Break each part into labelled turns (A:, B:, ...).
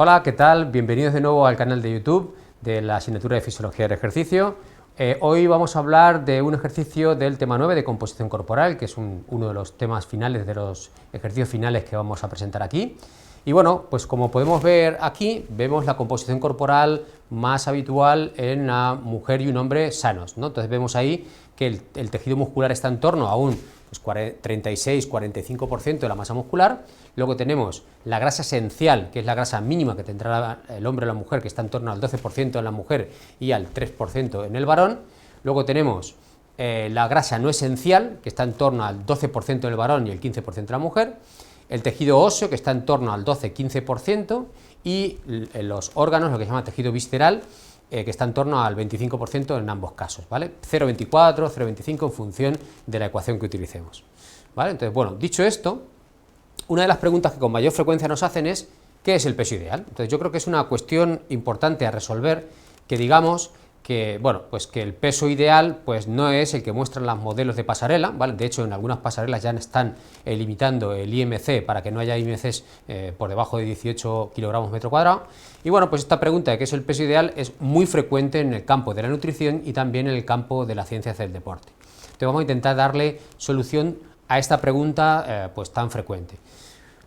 A: Hola, ¿qué tal? Bienvenidos de nuevo al canal de YouTube de la asignatura de Fisiología del Ejercicio. Hoy vamos a hablar de un ejercicio del tema 9 de composición corporal, que es uno de los temas finales, de los ejercicios finales que vamos a presentar aquí. Y bueno, pues como podemos ver aquí, vemos la composición corporal más habitual en una mujer y un hombre sanos, ¿no? Entonces vemos ahí que el tejido muscular está en torno a un 36-45% de la masa muscular. Luego tenemos la grasa esencial, que es la grasa mínima que tendrá el hombre o la mujer, que está en torno al 12% en la mujer y al 3% en el varón. Luego tenemos la grasa no esencial, que está en torno al 12% en el varón y el 15% en la mujer. El tejido óseo, que está en torno al 12-15%, y los órganos, lo que se llama tejido visceral, que está en torno al 25% en ambos casos, ¿vale? 0,24, 0,25 en función de la ecuación que utilicemos, ¿vale? Entonces, bueno, dicho esto, una de las preguntas que con mayor frecuencia nos hacen es ¿qué es el peso ideal? Entonces yo creo que es una cuestión importante a resolver, que digamos que, bueno, pues que el peso ideal pues no es el que muestran los modelos de pasarela, ¿vale? De hecho, en algunas pasarelas ya están limitando el IMC para que no haya IMCs por debajo de 18 kilogramos metro cuadrado. Y bueno, pues esta pregunta de qué es el peso ideal es muy frecuente en el campo de la nutrición y también en el campo de las ciencias del deporte. Entonces vamos a intentar darle solución a esta pregunta pues tan frecuente.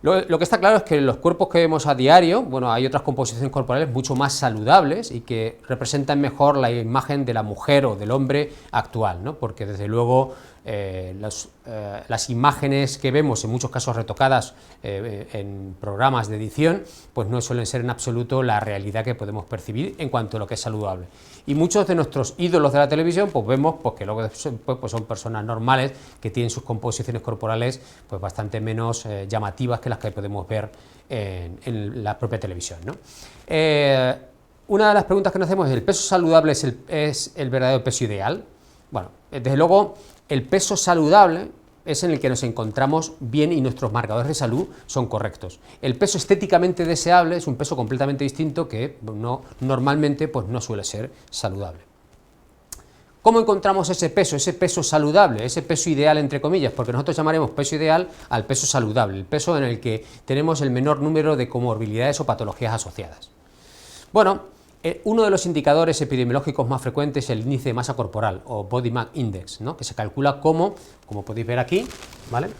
A: Lo que está claro es que en los cuerpos que vemos a diario, bueno, hay otras composiciones corporales mucho más saludables y que representan mejor la imagen de la mujer o del hombre actual, ¿no? Porque desde luego las imágenes que vemos, en muchos casos retocadas en programas de edición, pues no suelen ser en absoluto la realidad que podemos percibir en cuanto a lo que es saludable. Y muchos de nuestros ídolos de la televisión, pues vemos pues, que luego pues son personas normales que tienen sus composiciones corporales pues bastante menos llamativas que las que podemos ver en la propia televisión, ¿no? Una de las preguntas que nos hacemos es: ¿el peso saludable es el verdadero peso ideal? Bueno, desde luego el peso saludable es en el que nos encontramos bien y nuestros marcadores de salud son correctos. El peso estéticamente deseable es un peso completamente distinto que normalmente pues no suele ser saludable. ¿Cómo encontramos ese peso saludable, ese peso ideal entre comillas? Porque nosotros llamaremos peso ideal al peso saludable, el peso en el que tenemos el menor número de comorbilidades o patologías asociadas. Bueno, uno de los indicadores epidemiológicos más frecuentes es el índice de masa corporal o Body Mass Index, ¿no? Que se calcula como podéis ver aquí, ¿vale?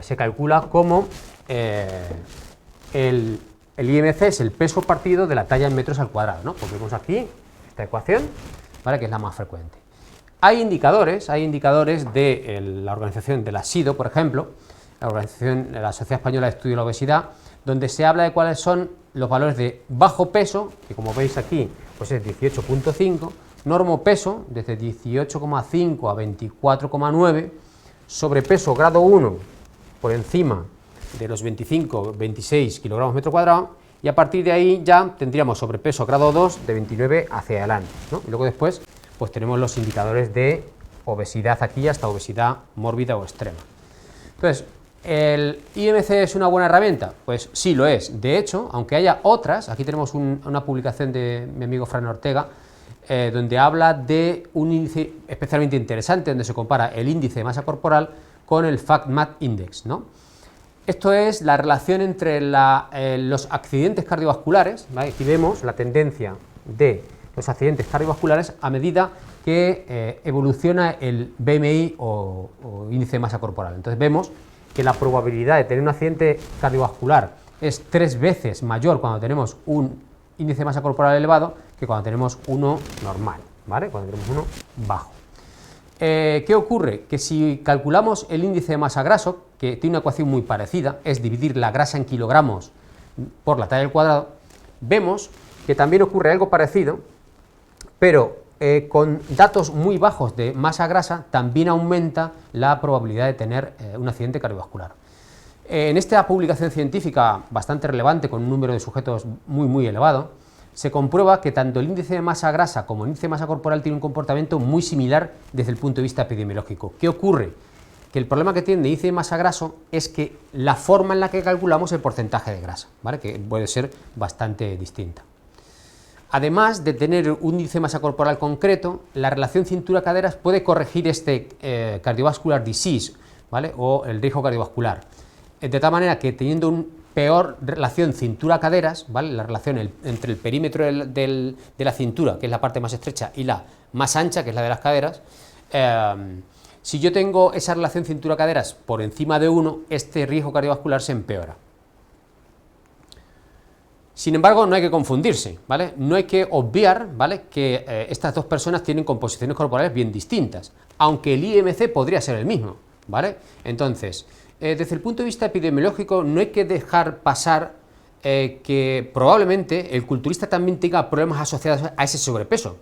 A: Se calcula como el IMC es el peso partido de la talla en metros al cuadrado, ¿no? Pues vemos aquí esta ecuación, ¿vale? Que es la más frecuente. Hay indicadores de la organización de la SIDO, por ejemplo, la Sociedad Española de Estudio de la Obesidad, donde se habla de cuáles son los valores de bajo peso, que como veis aquí pues es 18,5, normopeso desde 18,5 a 24,9, sobrepeso grado 1 por encima de los 25-26 kilogramos metro cuadrado, y a partir de ahí ya tendríamos sobrepeso grado 2 de 29 hacia adelante, ¿no? Y luego después pues tenemos los indicadores de obesidad aquí hasta obesidad mórbida o extrema. Entonces, ¿el IMC es una buena herramienta? Pues sí lo es. De hecho, aunque haya otras, aquí tenemos una publicación de mi amigo Fran Ortega, donde habla de un índice especialmente interesante, donde se compara el índice de masa corporal con el Fat-Mass Index, ¿no? Esto es la relación entre los accidentes cardiovasculares, ¿vale? Aquí vemos la tendencia de los accidentes cardiovasculares a medida que evoluciona el BMI o índice de masa corporal. Entonces vemos que la probabilidad de tener un accidente cardiovascular es 3 veces mayor cuando tenemos un índice de masa corporal elevado que cuando tenemos uno normal, ¿vale? Cuando tenemos uno bajo. ¿Qué ocurre? Que si calculamos el índice de masa graso, que tiene una ecuación muy parecida, es dividir la grasa en kilogramos por la talla al cuadrado, vemos que también ocurre algo parecido, pero con datos muy bajos de masa grasa también aumenta la probabilidad de tener un accidente cardiovascular. En esta publicación científica bastante relevante, con un número de sujetos muy elevado, se comprueba que tanto el índice de masa grasa como el índice de masa corporal tiene un comportamiento muy similar desde el punto de vista epidemiológico. ¿Qué ocurre? Que el problema que tiene el índice de masa graso es que la forma en la que calculamos el porcentaje de grasa, ¿vale? Que puede ser bastante distinta. Además de tener un índice de masa corporal concreto, la relación cintura-caderas puede corregir cardiovascular disease, ¿vale? O el riesgo cardiovascular, de tal manera que teniendo un peor relación cintura-caderas, ¿vale? La relación entre el perímetro de la cintura, que es la parte más estrecha, y la más ancha, que es la de las caderas. Si yo tengo esa relación cintura-caderas por encima de 1, este riesgo cardiovascular se empeora. Sin embargo, no hay que confundirse, ¿vale? No hay que obviar, ¿vale?, que estas dos personas tienen composiciones corporales bien distintas, aunque el IMC podría ser el mismo, ¿vale? Entonces, desde el punto de vista epidemiológico, no hay que dejar pasar que probablemente el culturista también tenga problemas asociados a ese sobrepeso.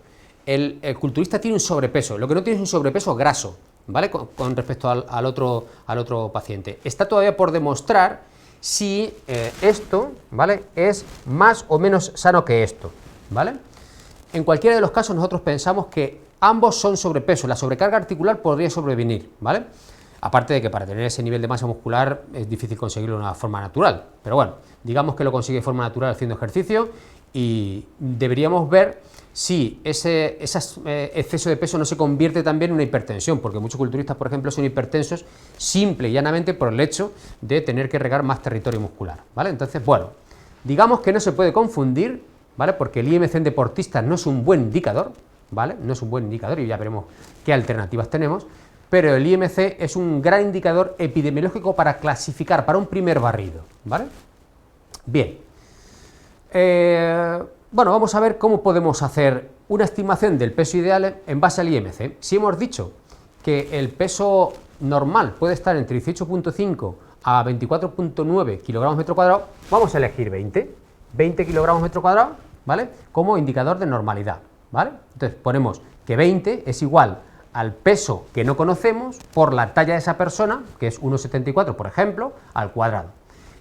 A: El culturista tiene un sobrepeso, lo que no tiene es un sobrepeso graso, ¿vale?, con respecto al otro paciente. Está todavía por demostrar si esto, ¿vale?, es más o menos sano que esto, ¿vale? En cualquiera de los casos nosotros pensamos que ambos son sobrepeso, la sobrecarga articular podría sobrevenir, ¿vale? Aparte de que para tener ese nivel de masa muscular es difícil conseguirlo de una forma natural, pero bueno, digamos que lo consigue de forma natural haciendo ejercicio y deberíamos ver si ese exceso de peso no se convierte también en una hipertensión, porque muchos culturistas, por ejemplo, son hipertensos simple y llanamente por el hecho de tener que regar más territorio muscular, ¿vale? Entonces, bueno, digamos que no se puede confundir, ¿vale?, porque el IMC en deportistas no es un buen indicador, ¿vale? No es un buen indicador y ya veremos qué alternativas tenemos, pero el IMC es un gran indicador epidemiológico para clasificar, para un primer barrido, ¿vale? Bien. Bueno, vamos a ver cómo podemos hacer una estimación del peso ideal en base al IMC. Si hemos dicho que el peso normal puede estar entre 18,5 a 24,9 kilogramos metro cuadrado, vamos a elegir 20 kilogramos metro cuadrado, ¿vale?, como indicador de normalidad, ¿vale? Entonces ponemos que 20 es igual al peso que no conocemos por la talla de esa persona, que es 1,74, por ejemplo, al cuadrado.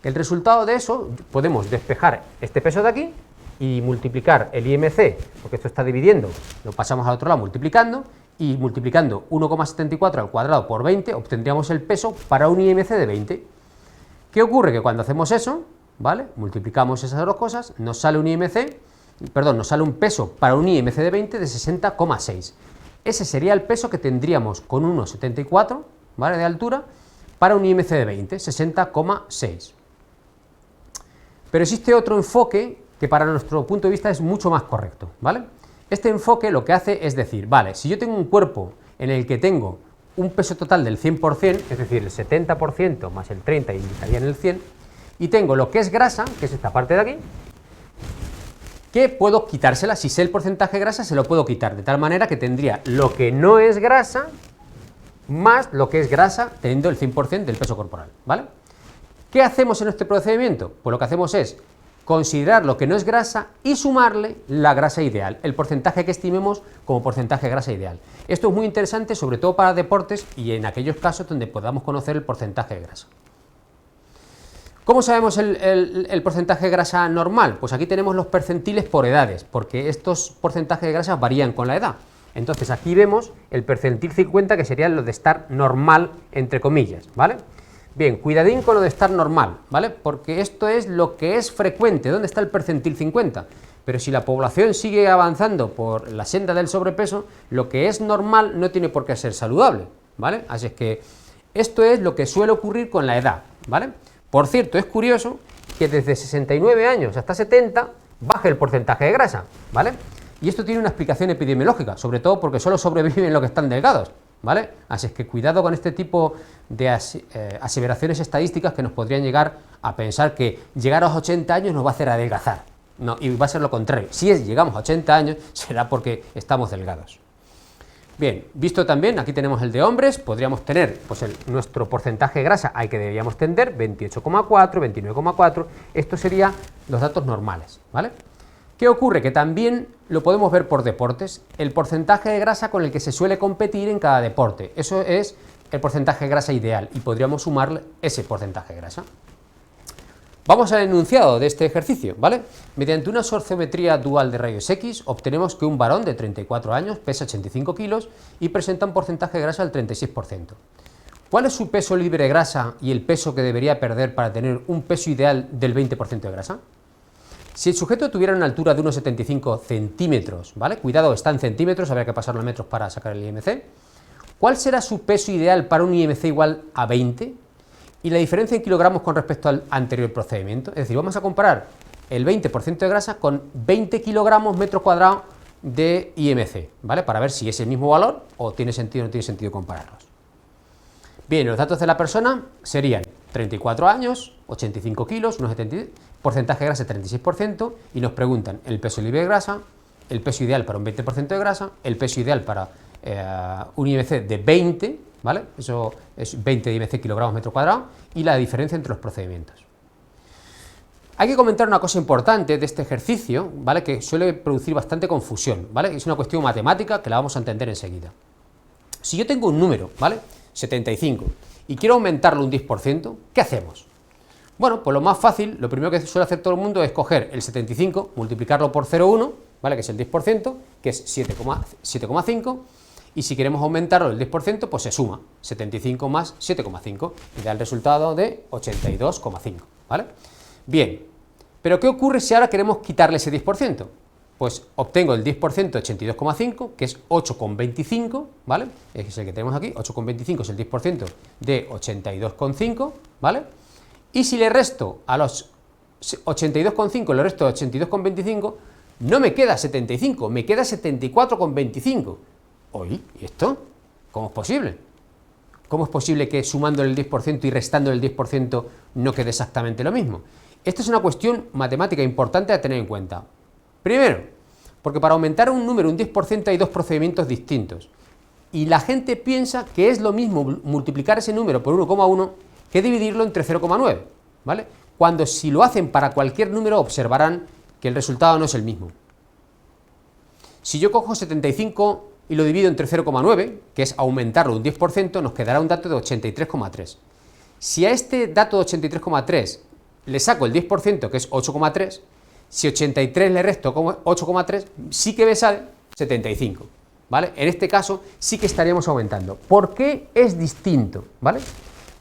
A: El resultado de eso, podemos despejar este peso de aquí y multiplicar el IMC, porque esto está dividiendo, lo pasamos al otro lado multiplicando, y multiplicando 1,74 al cuadrado por 20, obtendríamos el peso para un IMC de 20. ¿Qué ocurre? Que cuando hacemos eso, ¿vale?, multiplicamos esas dos cosas, nos sale un peso para un IMC de 20 de 60,6. Ese sería el peso que tendríamos con 1,74, ¿vale?, de altura, para un IMC de 20, 60,6. Pero existe otro enfoque que para nuestro punto de vista es mucho más correcto, ¿vale? Este enfoque lo que hace es decir, vale, si yo tengo un cuerpo en el que tengo un peso total del 100%, es decir, el 70% más el 30% indicaría en el 100, y tengo lo que es grasa, que es esta parte de aquí, que puedo quitársela, si sé el porcentaje de grasa se lo puedo quitar, de tal manera que tendría lo que no es grasa más lo que es grasa teniendo el 100% del peso corporal, ¿vale? ¿Qué hacemos en este procedimiento? Pues lo que hacemos es considerar lo que no es grasa y sumarle la grasa ideal, el porcentaje que estimemos como porcentaje de grasa ideal. Esto es muy interesante, sobre todo para deportes y en aquellos casos donde podamos conocer el porcentaje de grasa. ¿Cómo sabemos el porcentaje de grasa normal? Pues aquí tenemos los percentiles por edades, porque estos porcentajes de grasa varían con la edad. Entonces aquí vemos el percentil 50, que sería lo de estar normal, entre comillas, ¿vale? Bien, cuidadín con lo de estar normal, ¿vale? Porque esto es lo que es frecuente. ¿Dónde está el percentil 50? Pero si la población sigue avanzando por la senda del sobrepeso, lo que es normal no tiene por qué ser saludable, ¿vale? Así es que esto es lo que suele ocurrir con la edad, ¿vale? Por cierto, es curioso que desde 69 años hasta 70 baje el porcentaje de grasa, ¿vale? Y esto tiene una explicación epidemiológica, sobre todo porque solo sobreviven los que están delgados, ¿vale? Así es que cuidado con este tipo de aseveraciones estadísticas que nos podrían llegar a pensar que llegar a los 80 años nos va a hacer adelgazar. No, y va a ser lo contrario. Si llegamos a 80 años, será porque estamos delgados. Bien, visto también, aquí tenemos el de hombres, podríamos tener pues nuestro porcentaje de grasa al que deberíamos tender, 28,4, 29,4, esto serían los datos normales, ¿vale? ¿Qué ocurre? Que también lo podemos ver por deportes, el porcentaje de grasa con el que se suele competir en cada deporte, eso es el porcentaje de grasa ideal y podríamos sumarle ese porcentaje de grasa. Vamos al enunciado de este ejercicio, ¿vale? Mediante una sorciometría dual de rayos X obtenemos que un varón de 34 años pesa 85 kilos y presenta un porcentaje de grasa del 36%. ¿Cuál es su peso libre de grasa y el peso que debería perder para tener un peso ideal del 20% de grasa? Si el sujeto tuviera una altura de unos 75 centímetros, ¿vale? Cuidado, está en centímetros, habría que pasarlo a metros para sacar el IMC. ¿Cuál será su peso ideal para un IMC igual a 20? y la diferencia en kilogramos con respecto al anterior procedimiento. Es decir, vamos a comparar el 20% de grasa con 20 kilogramos metro cuadrado de IMC, ¿vale? Para ver si es el mismo valor o tiene sentido o no tiene sentido compararlos. Bien, los datos de la persona serían 34 años, 85 kilos, unos 70, porcentaje de grasa 36%, y nos preguntan el peso libre de grasa, el peso ideal para un 20% de grasa, el peso ideal para un IMC de 20, ¿vale? Eso es 20 de IMC kilogramos metro cuadrado, y la diferencia entre los procedimientos. Hay que comentar una cosa importante de este ejercicio, ¿vale? Que suele producir bastante confusión, ¿vale? Es una cuestión matemática que la vamos a entender enseguida. Si yo tengo un número, ¿vale? 75, y quiero aumentarlo un 10%, ¿qué hacemos? Bueno, pues lo más fácil, lo primero que suele hacer todo el mundo es coger el 75, multiplicarlo por 0,1, ¿vale? Que es el 10%, que es 7,5, y si queremos aumentarlo el 10%, pues se suma 75 más 7,5, y da el resultado de 82,5, ¿vale? Bien, pero ¿qué ocurre si ahora queremos quitarle ese 10%? Pues obtengo el 10% de 82,5, que es 8,25, ¿vale? Es el que tenemos aquí, 8,25 es el 10% de 82,5, ¿vale? Y si le resto a los 82,5, le resto 82,25, no me queda 75, me queda 74,25. Oye, ¿y esto? ¿Cómo es posible? ¿Cómo es posible que sumándole el 10% y restándole el 10% no quede exactamente lo mismo? Esta es una cuestión matemática importante a tener en cuenta. Primero, porque para aumentar un número un 10% hay dos procedimientos distintos. Y la gente piensa que es lo mismo multiplicar ese número por 1,1 que dividirlo entre 0,9, ¿vale? Cuando si lo hacen para cualquier número observarán que el resultado no es el mismo. Si yo cojo 75 y lo divido entre 0,9, que es aumentarlo un 10%, nos quedará un dato de 83,3. Si a este dato de 83,3 le saco el 10%, que es 8,3, si 83 le resto 8,3, sí que me sale 75, ¿vale? En este caso sí que estaríamos aumentando. ¿Por qué es distinto? ¿Vale?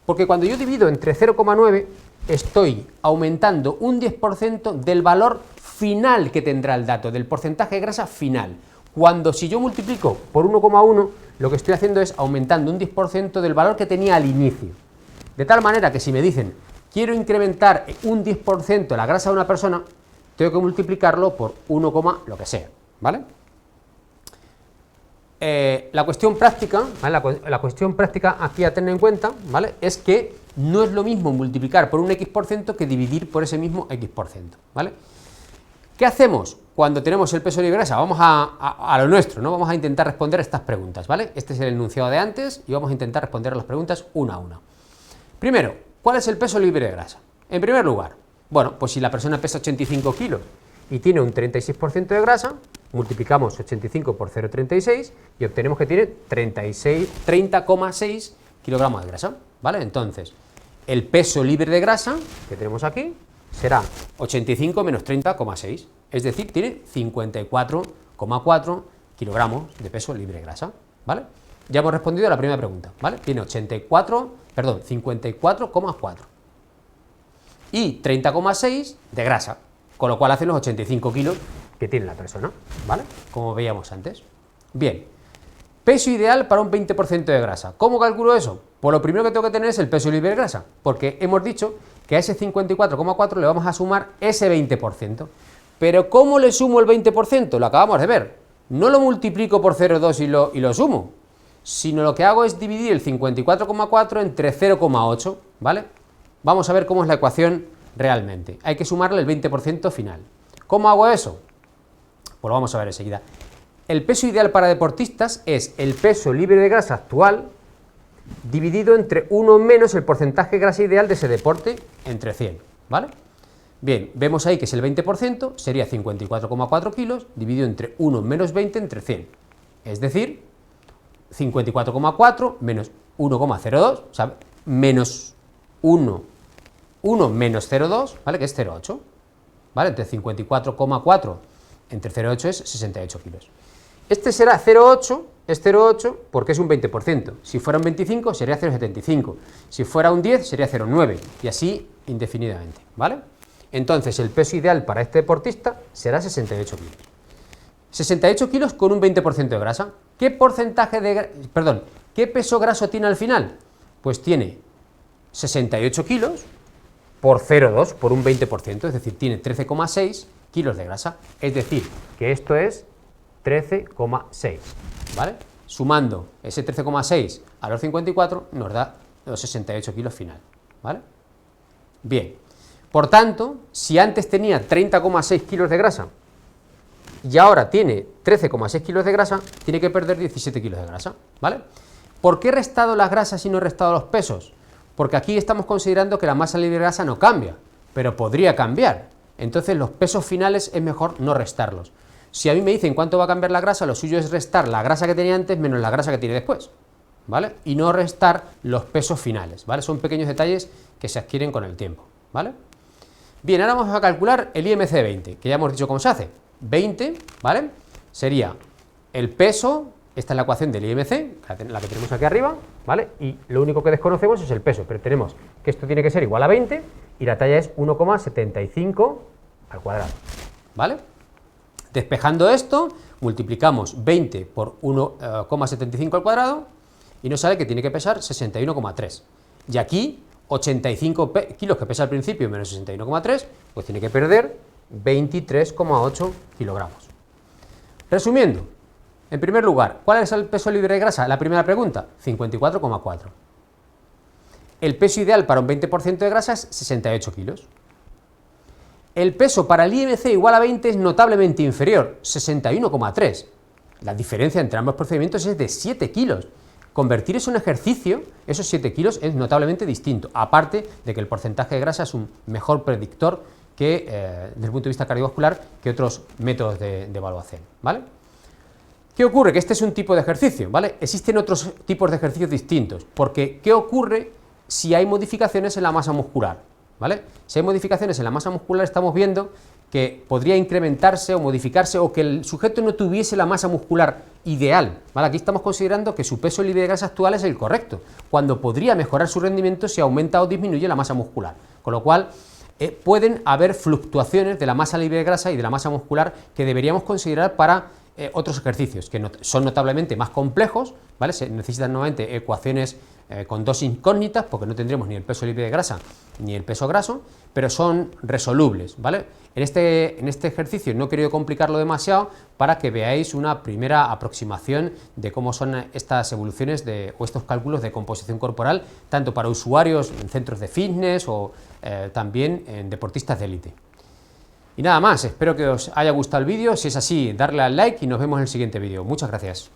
A: Porque cuando yo divido entre 0,9, estoy aumentando un 10% del valor final que tendrá el dato, del porcentaje de grasa final. Cuando si yo multiplico por 1,1, lo que estoy haciendo es aumentando un 10% del valor que tenía al inicio. De tal manera que si me dicen, quiero incrementar un 10% la grasa de una persona, tengo que multiplicarlo por 1, lo que sea, ¿vale? La cuestión práctica, ¿vale? La cuestión práctica aquí a tener en cuenta, ¿vale? Es que no es lo mismo multiplicar por un X% que dividir por ese mismo X%, ¿vale? ¿Qué hacemos cuando tenemos el peso libre de grasa? Vamos a lo nuestro, ¿no? Vamos a intentar responder a estas preguntas, ¿vale? Este es el enunciado de antes y vamos a intentar responder a las preguntas una a una. Primero, ¿cuál es el peso libre de grasa? En primer lugar, bueno, pues si la persona pesa 85 kilos y tiene un 36% de grasa, multiplicamos 85 por 0,36 y obtenemos que tiene 30,6 kilogramos de grasa, ¿vale? Entonces, el peso libre de grasa que tenemos aquí será 85 menos 30,6, es decir, tiene 54,4 kilogramos de peso libre de grasa, ¿vale? Ya hemos respondido a la primera pregunta, ¿vale? Tiene 54,4 y 30,6 de grasa, con lo cual hacen los 85 kilos que tiene la persona, ¿vale? Como veíamos antes. Bien, peso ideal para un 20% de grasa. ¿Cómo calculo eso? Pues lo primero que tengo que tener es el peso libre de grasa, porque hemos dicho que a ese 54,4 le vamos a sumar ese 20%. Pero ¿cómo le sumo el 20%? Lo acabamos de ver. No lo multiplico por 0,2 y lo sumo, sino lo que hago es dividir el 54,4 entre 0,8, ¿vale? Vamos a ver cómo es la ecuación realmente. Hay que sumarle el 20% final. ¿Cómo hago eso? Pues lo vamos a ver enseguida. El peso ideal para deportistas es el peso libre de grasa actual dividido entre 1 menos el porcentaje de grasa ideal de ese deporte entre 100, ¿vale? Bien, vemos ahí que es el 20%, sería 54,4 kilos dividido entre 1 menos 20 entre 100, es decir, 54,4 menos 1,02, o sea, menos 1 menos 0,2, ¿vale? Que es 0,8, ¿vale? Entre 54,4 entre 0,8 es 68 kilos. Este será 0,8, es 0,8 porque es un 20%. Si fuera un 25 sería 0,75. Si fuera un 10 sería 0,9 y así indefinidamente, ¿vale? Entonces el peso ideal para este deportista será 68 kilos. 68 kilos con un 20% de grasa. ¿Qué porcentaje de, ¿qué peso graso tiene al final? Pues tiene 68 kilos por 0,2, por un 20%, es decir, tiene 13,6 kilos de grasa, es decir, que esto es 13,6, ¿vale? Sumando ese 13,6 a los 54 nos da los 68 kilos final, ¿vale? Bien, por tanto, si antes tenía 30,6 kilos de grasa y ahora tiene 13,6 kilos de grasa, tiene que perder 17 kilos de grasa, ¿vale? ¿Por qué he restado las grasas y no he restado los pesos? Porque aquí estamos considerando que la masa libre de grasa no cambia, pero podría cambiar. Entonces los pesos finales es mejor no restarlos. Si a mí me dicen cuánto va a cambiar la grasa, lo suyo es restar la grasa que tenía antes menos la grasa que tiene después, ¿vale? Y no restar los pesos finales, ¿vale? Son pequeños detalles que se adquieren con el tiempo, ¿vale? Bien, ahora vamos a calcular el IMC de 20, que ya hemos dicho cómo se hace. 20, ¿vale? Sería el peso, esta es la ecuación del IMC, la que tenemos aquí arriba, ¿vale? Y lo único que desconocemos es el peso, pero tenemos que esto tiene que ser igual a 20 y la talla es 1,75 al cuadrado, ¿vale? Despejando esto, multiplicamos 20 por 1,75 al cuadrado y nos sale que tiene que pesar 61,3. Y aquí, 85 kilos que pesa al principio menos 61,3, pues tiene que perder 23,8 kilogramos. Resumiendo, en primer lugar, ¿cuál es el peso libre de grasa? La primera pregunta, 54,4. El peso ideal para un 20% de grasa es 68 kilos. El peso para el IMC igual a 20 es notablemente inferior, 61,3. La diferencia entre ambos procedimientos es de 7 kilos. Convertir eso en ejercicio, esos 7 kilos, es notablemente distinto, aparte de que el porcentaje de grasa es un mejor predictor que, desde el punto de vista cardiovascular, que otros métodos de evaluación, ¿vale? ¿Qué ocurre? Que este es un tipo de ejercicio, ¿vale? Existen otros tipos de ejercicios distintos, porque ¿qué ocurre si hay modificaciones en la masa muscular? ¿Vale? Si hay modificaciones en la masa muscular, estamos viendo que podría incrementarse o modificarse o que el sujeto no tuviese la masa muscular ideal, ¿vale? Aquí estamos considerando que su peso libre de grasa actual es el correcto, cuando podría mejorar su rendimiento si aumenta o disminuye la masa muscular, con lo cual pueden haber fluctuaciones de la masa libre de grasa y de la masa muscular que deberíamos considerar para otros ejercicios que son notablemente más complejos, ¿vale? Se necesitan nuevamente ecuaciones con dos incógnitas, porque no tendremos ni el peso libre de grasa ni el peso graso, pero son resolubles, ¿vale? En este ejercicio no he querido complicarlo demasiado para que veáis una primera aproximación de cómo son estas evoluciones o estos cálculos de composición corporal, tanto para usuarios en centros de fitness o también en deportistas de élite. Y nada más, espero que os haya gustado el vídeo. Si es así, darle al like y nos vemos en el siguiente vídeo. Muchas gracias.